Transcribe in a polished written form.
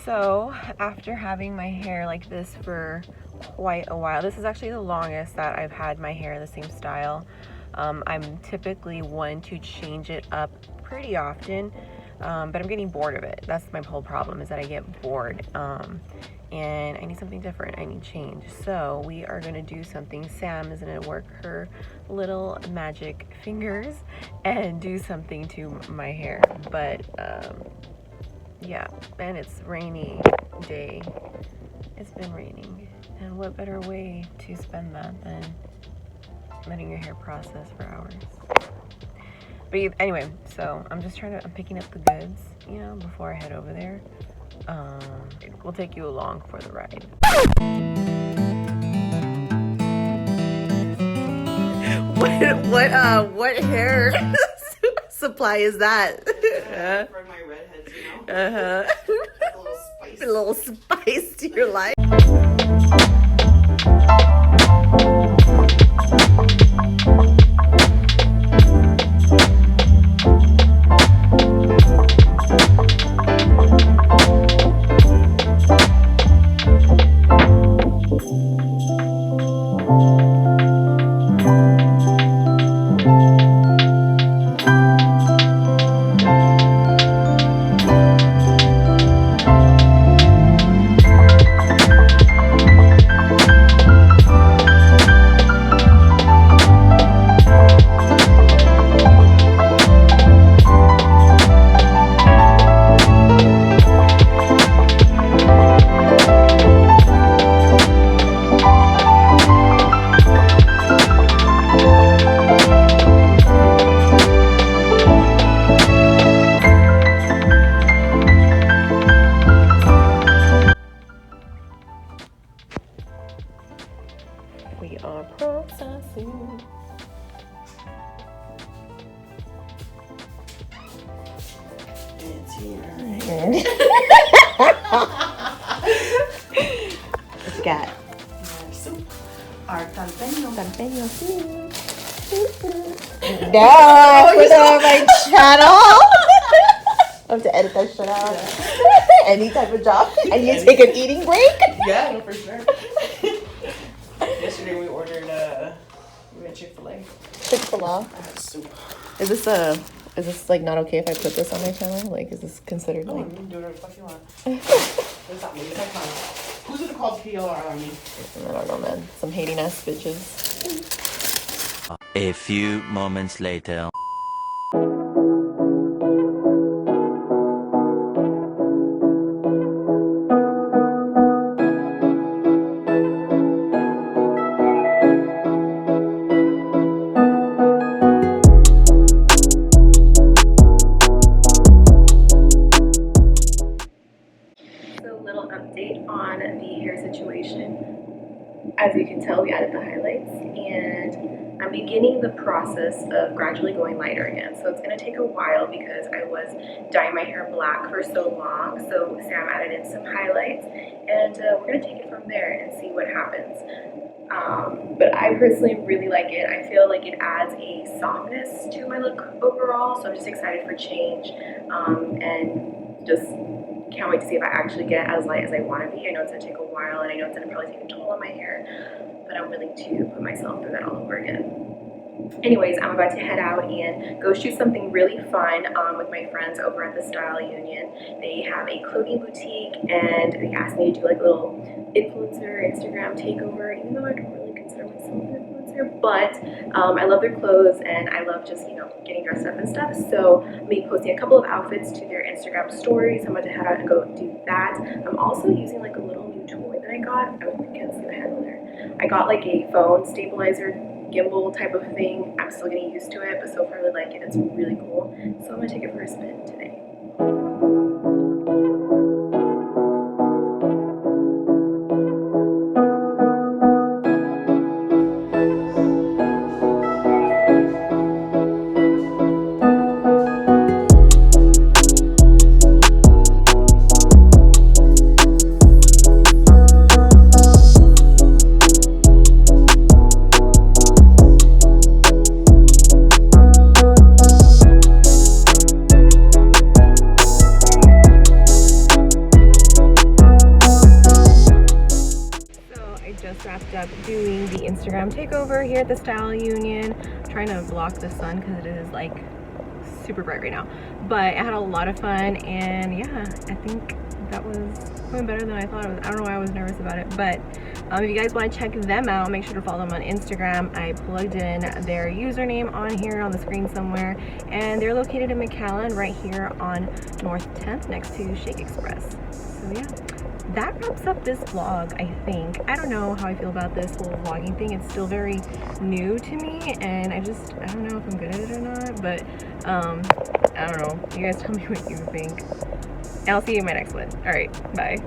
So after having my hair like this for quite a while, this is actually the longest that I've had my hair the same style. I'm typically one to change it up pretty often, but I'm getting bored of it. That's my whole problem, is that I get bored, and I need something different. I need change. So we are gonna do something. Sam is gonna work her little magic fingers and do something to my hair. But yeah, and it's rainy day. It's been raining, and what better way to spend that than letting your hair process for hours. But anyway, so I'm picking up the goods, you know, before I head over there. We'll take you along for the ride. What hair supply is that? For my redheads, you know. A little spice to your life. We are processing. It's here. What you got? Soup. Our talpeño. Talpeño soup. No, put that on my channel. I have to edit that shit out. Yeah. Any type of job. And you take an eating break? Yeah, no, for sure. Yesterday we ordered we had Chick-fil-A. Chick-fil-A. Soup. Is this like not okay if I put this on my channel? Like, is this considered No, like? you can do whatever the fuck you want. It's not me. It's like fine. Who's gonna call PR on me? I don't know, man. Some hating ass bitches. A few moments later. Update on the hair situation. As you can tell, we added the highlights, and I'm beginning the process of gradually going lighter again. So it's going to take a while because I was dyeing my hair black for so long. So Sam added in some highlights, and we're going to take it from there and see what happens. But I personally really like it. I feel like it adds a softness to my look overall, so I'm just excited for change, and just can't wait to see if I actually get as light as I want to be. I know it's going to take a while, and I know it's going to probably take a toll on my hair, but I'm willing to put myself through that all over again. Anyways, I'm about to head out and go shoot something really fun with my friends over at the Style Union. They have a clothing boutique, and they asked me to do like a little influencer Instagram takeover, even though I don't really consider myself an influencer, but I love their clothes, and I love just, you know, getting dressed up and stuff. So I'm be posting a couple of outfits to their Instagram stories. I'm about to head out and go do that. I'm also using like a little new toy that I got. I don't think it's gonna handle there. I got like a phone stabilizer gimbal type of thing. I'm still getting used to it, but so far I really like it. It's really cool. So I'm gonna take it for a spin today. finished up doing the Instagram takeover here at the Style Union. I'm trying to block the sun because it is like super bright right now, but I had a lot of fun, and yeah, I think that was going better than I thought it was. I don't know why I was nervous about it, but if you guys want to check them out, make sure to follow them on Instagram. I plugged in their username on here on the screen somewhere, and they're located in McAllen right here on North 10th next to Shake Express. So yeah, that wraps up this vlog, I think. I don't know how I feel about this whole vlogging thing. It's still very new to me, and I don't know if I'm good at it or not, but I don't know. You guys tell me what you think. And I'll see you in my next one. All right, bye.